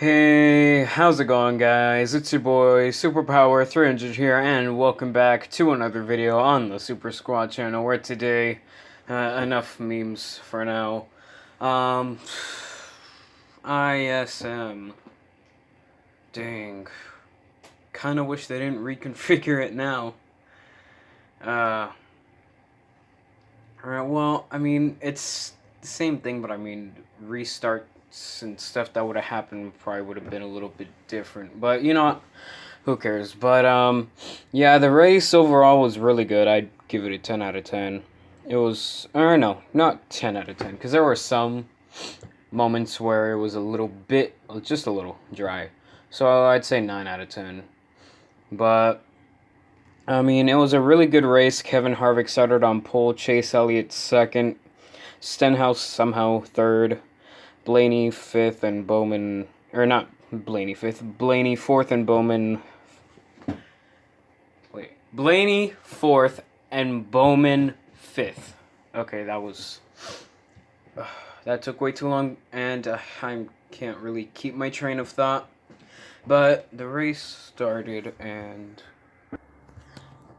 Hey, how's it going, guys? It's your boy Superpower 300 here, and welcome back to another video on the Super Squad channel. Where today, enough memes for now. Um, ISM. Dang. Kind of wish they didn't reconfigure it now. Alright, well, I mean, it's the same thing, but I mean, restarts and stuff that would have happened probably would have been a little bit different. But, you know what? Who cares? But, yeah, the race overall was really good. I'd give it a 10 out of 10. It was, or no, not 10 out of 10, because there were some moments where it was a little bit, just a little dry. So I'd say 9 out of 10. But I mean, it was a really good race. Kevin Harvick started on pole, Chase Elliott second, Stenhouse somehow third, Blaney fifth, and Bowman, or not Blaney fifth, Blaney fourth, and Bowman. Wait, Blaney fourth, and Bowman fifth. Okay, that took way too long, and I can't really keep my train of thought. But the race started, and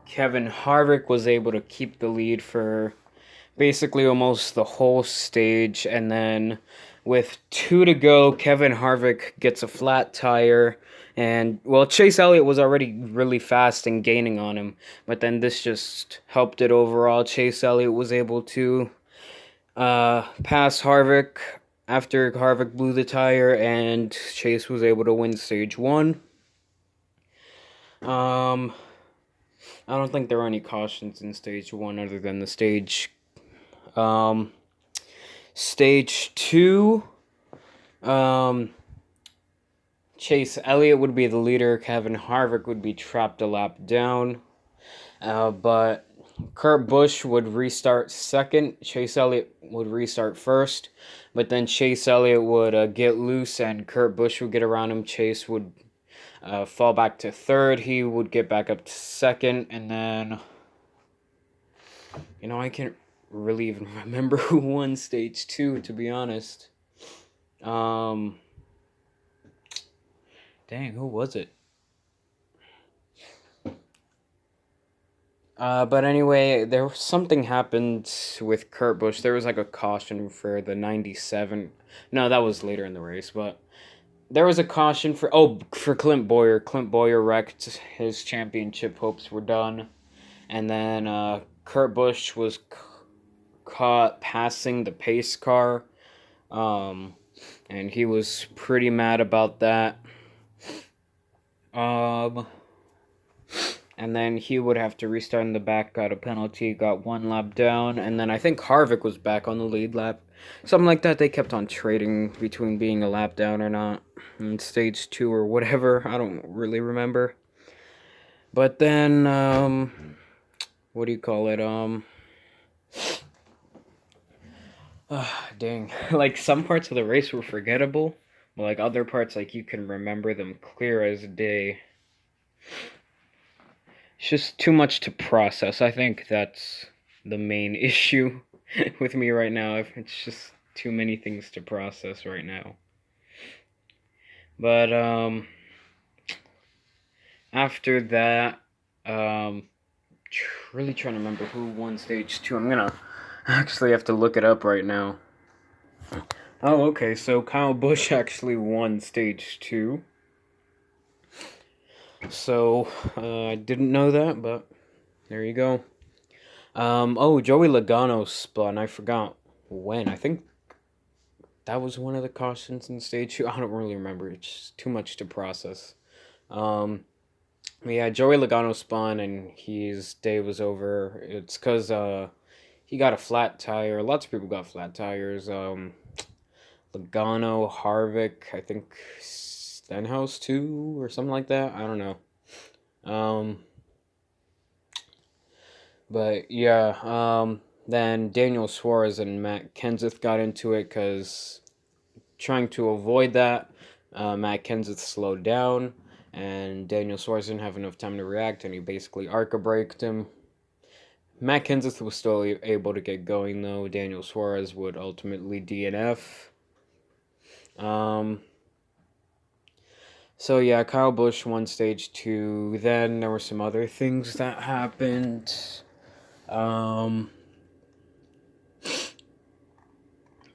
Kevin Harvick was able to keep the lead for basically almost the whole stage, and then with 2 to go, Kevin Harvick gets a flat tire, and well, Chase Elliott was already really fast and gaining on him, but then this just helped it overall. Chase Elliott was able to pass Harvick after Harvick blew the tire, and Chase was able to win stage 1. I don't think there were any cautions in stage 1 other than the stage 2. Chase Elliott would be the leader. Kevin Harvick would be trapped a lap down. But Kurt Busch would restart second. Chase Elliott would restart first. But then Chase Elliott would get loose and Kurt Busch would get around him. Chase would fall back to third. He would get back up to second. And then, I can't really even remember who won stage 2, to be honest. Dang, who was it? But anyway, something happened with Kurt Busch. There was like a caution for the 97. No, that was later in the race, but there was a caution for Clint Boyer. Clint Boyer wrecked. His championship hopes were done. And then Kurt Busch was caught passing the pace car. And he was pretty mad about that. And then he would have to restart in the back, got a penalty, got 1 lap down, and then I think Harvick was back on the lead lap. Something like that. They kept on trading between being a lap down or not in stage 2 or whatever. I don't really remember. But then, what do you call it? Dang. Like, some parts of the race were forgettable, but like other parts, like, you can remember them clear as day. It's just too much to process. I think that's the main issue with me right now. It's just too many things to process right now. But after that, really trying to remember who won stage 2. I'm gonna actually have to look it up right now. Oh, okay, so Kyle Busch actually won stage 2. So, I didn't know that, but there you go. Joey Logano spun. I forgot when. I think that was one of the cautions in stage 2. I don't really remember. It's just too much to process. Yeah, Joey Logano spun and his day was over. It's because he got a flat tire. Lots of people got flat tires. Logano, Harvick, I think Stenhouse too, or something like that. I don't know. But yeah, then Daniel Suarez and Matt Kenseth got into it because trying to avoid that, Matt Kenseth slowed down, and Daniel Suarez didn't have enough time to react, and he basically ARCA braked him. Matt Kenseth was still able to get going, though. Daniel Suarez would ultimately DNF. So yeah, Kyle Busch won stage two. Then there were some other things that happened. Um,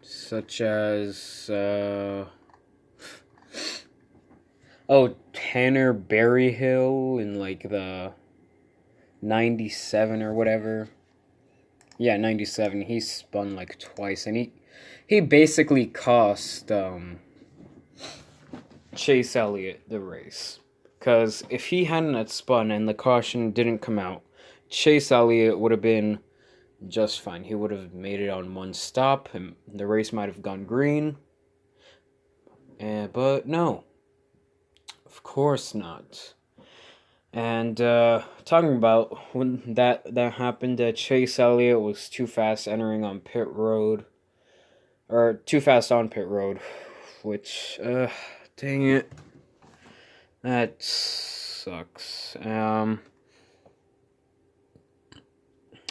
such as Tanner Berryhill in like the 97 or whatever. Yeah, 97. He spun like twice, and he basically cost Chase Elliott the race. Because if he hadn't had spun and the caution didn't come out, Chase Elliott would have been just fine. He would have made it on one stop, and the race might have gone green. But no, of course not. And talking about when that happened, Chase Elliott was too fast entering on pit road, or too fast on pit road, which dang it, that sucks.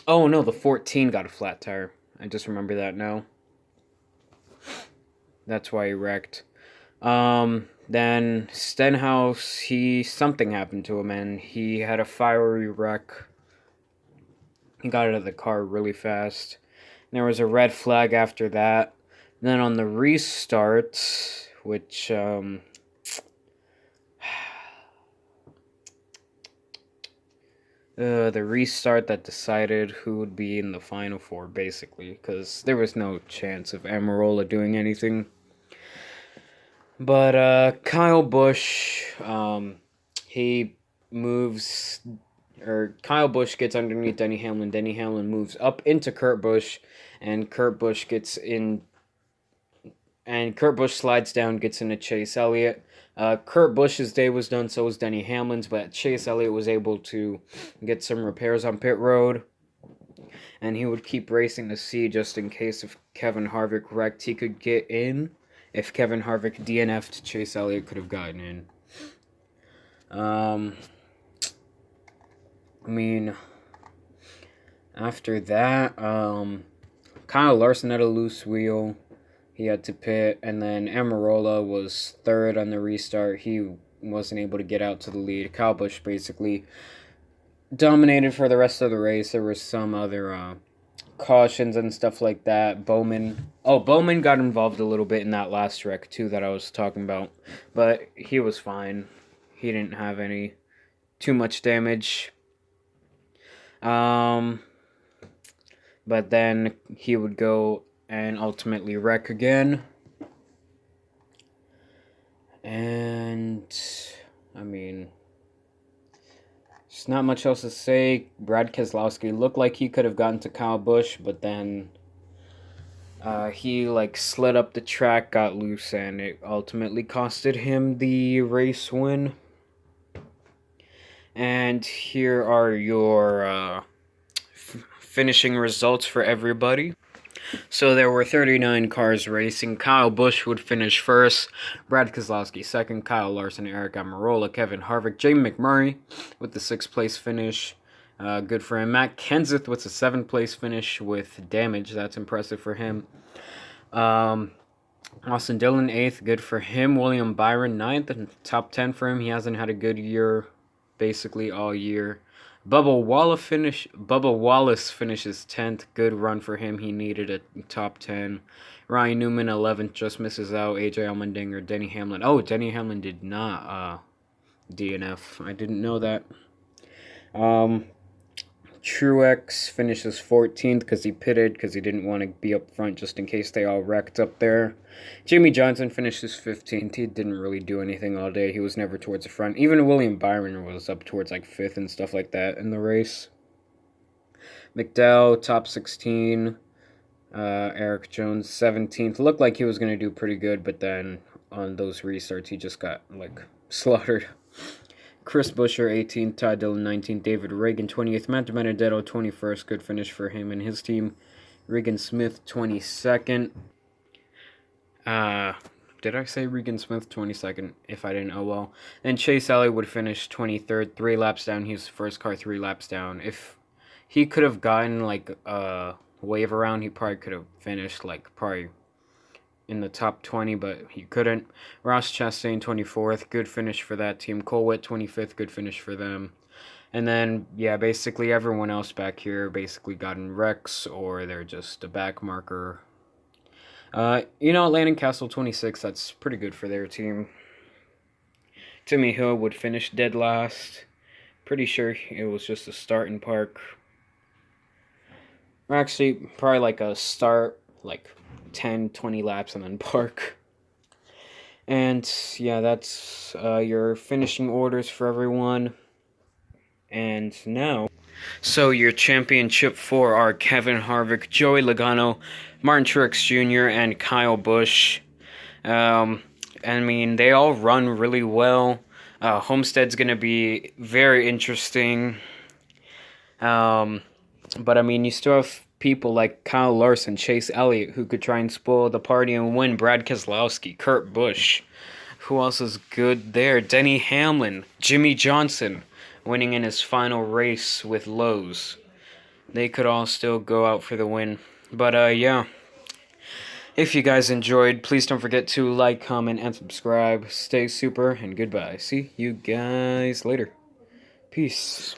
Oh no, the 14 got a flat tire. I just remember that now. That's why he wrecked. Then Stenhouse, something happened to him, and he had a fiery wreck. He got out of the car really fast. And there was a red flag after that. And then on the restart, which the restart that decided who would be in the final four, basically, because there was no chance of Amarola doing anything. But Kyle Busch, he moves, or Kyle Busch gets underneath Denny Hamlin. Denny Hamlin moves up into Kurt Busch, and Kurt Busch gets in, and Kurt Busch slides down, gets into Chase Elliott. Kurt Busch's day was done, so was Denny Hamlin's, but Chase Elliott was able to get some repairs on pit road, and he would keep racing to see just in case if Kevin Harvick wrecked, he could get in. If Kevin Harvick DNF'd, Chase Elliott could have gotten in. I mean, after that, Kyle Larson had a loose wheel. He had to pit, and then Amarola was third on the restart. He wasn't able to get out to the lead. Kyle Busch basically dominated for the rest of the race. There were some other cautions and stuff like that. Bowman got involved a little bit in that last wreck too that I was talking about, but he was fine. He didn't have too much damage. But then he would go and ultimately wreck again. And I mean, there's not much else to say. Brad Keselowski looked like he could have gotten to Kyle Busch, but then he slid up the track, got loose, and it ultimately costed him the race win. And here are your finishing results for everybody. So there were 39 cars racing. Kyle Busch would finish first, Brad Keselowski second, Kyle Larson, Eric Almirola, Kevin Harvick, Jamie McMurray with the 6th place finish. Good for him. Matt Kenseth with the 7th place finish with damage. That's impressive for him. Austin Dillon 8th. Good for him. William Byron 9th and top 10 for him. He hasn't had a good year basically all year. Bubba Wallace finishes 10th. Good run for him. He needed a top 10. Ryan Newman 11th. Just misses out. AJ Allmendinger. Denny Hamlin. Oh, Denny Hamlin did not DNF. I didn't know that. Truex finishes 14th because he pitted because he didn't want to be up front just in case they all wrecked up there. Jimmy Johnson finishes 15th. He didn't really do anything all day. He was never towards the front. Even William Byron was up towards 5th and stuff like that in the race. McDowell, top 16. Eric Jones, 17th. Looked like he was going to do pretty good, but then on those restarts, he just got, slaughtered. Chris Buescher, 18th. Ty Dillon, 19th. David Reagan, 20th. Matt DiBenedetto, 21st. Good finish for him and his team. Regan Smith, 22nd. Did I say Regan Smith, 22nd? If I didn't, oh well. Then Chase Elliott would finish 23rd. 3 laps down. He was the first car 3 laps down. If he could have gotten, a wave around, he probably could have finished, probably in the top 20, but he couldn't. Ross Chastain 24th, good finish for that team. Colwitt 25th, good finish for them. And then, yeah, basically everyone else back here basically got in wrecks or they're just a back marker. Landon Castle 26, that's pretty good for their team. Timmy Hill would finish dead last. Pretty sure it was just a start in park. Or actually, probably like a start, like 10, 20 laps and then park. And yeah, that's your finishing orders for everyone. And now, so your championship 4 are Kevin Harvick, Joey Logano, Martin Truex Jr., and Kyle Busch. I mean, they all run really well. Homestead's going to be very interesting. But I mean, you still have people like Kyle Larson, Chase Elliott, who could try and spoil the party and win. Brad Keselowski, Kurt Busch. Who else is good there? Denny Hamlin, Jimmy Johnson, winning in his final race with Lowe's. They could all still go out for the win. But yeah. If you guys enjoyed, please don't forget to like, comment, and subscribe. Stay super, and goodbye. See you guys later. Peace.